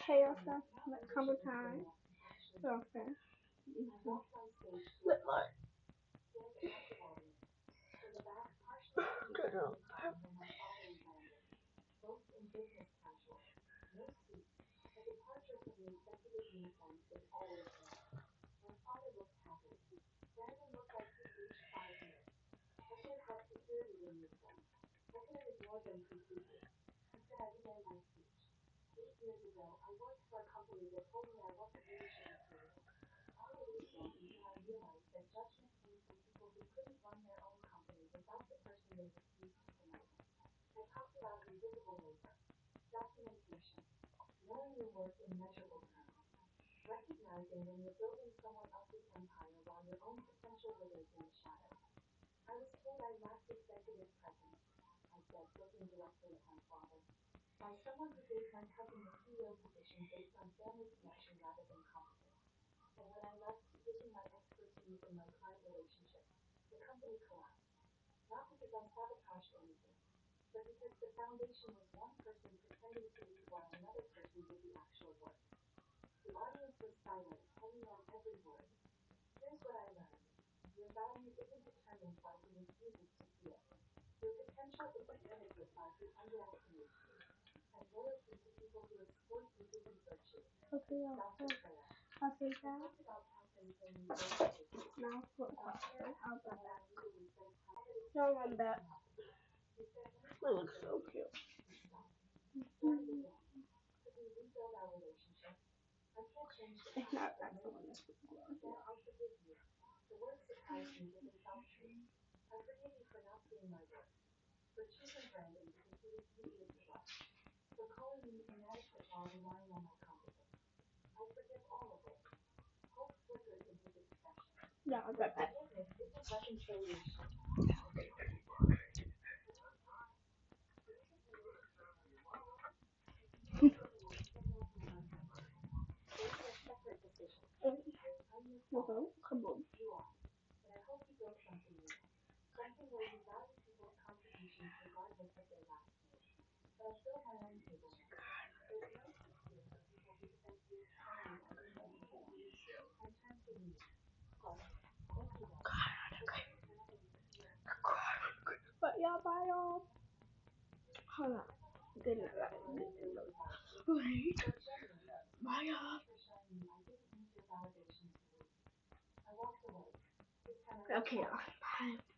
chaos stuff, like combo time. Okay. Mm-hmm. Look, look. Good girl. Okay, I'll take that. Now for question. I'll go back. No, I'm back. It looks so cute. Mm-hmm. It's not that's the one that's yeah, I'll get that. Come on. But yeah, bye y'all. Hold on. Good night. Wait. Bye y'all. Okay, y'all. Bye.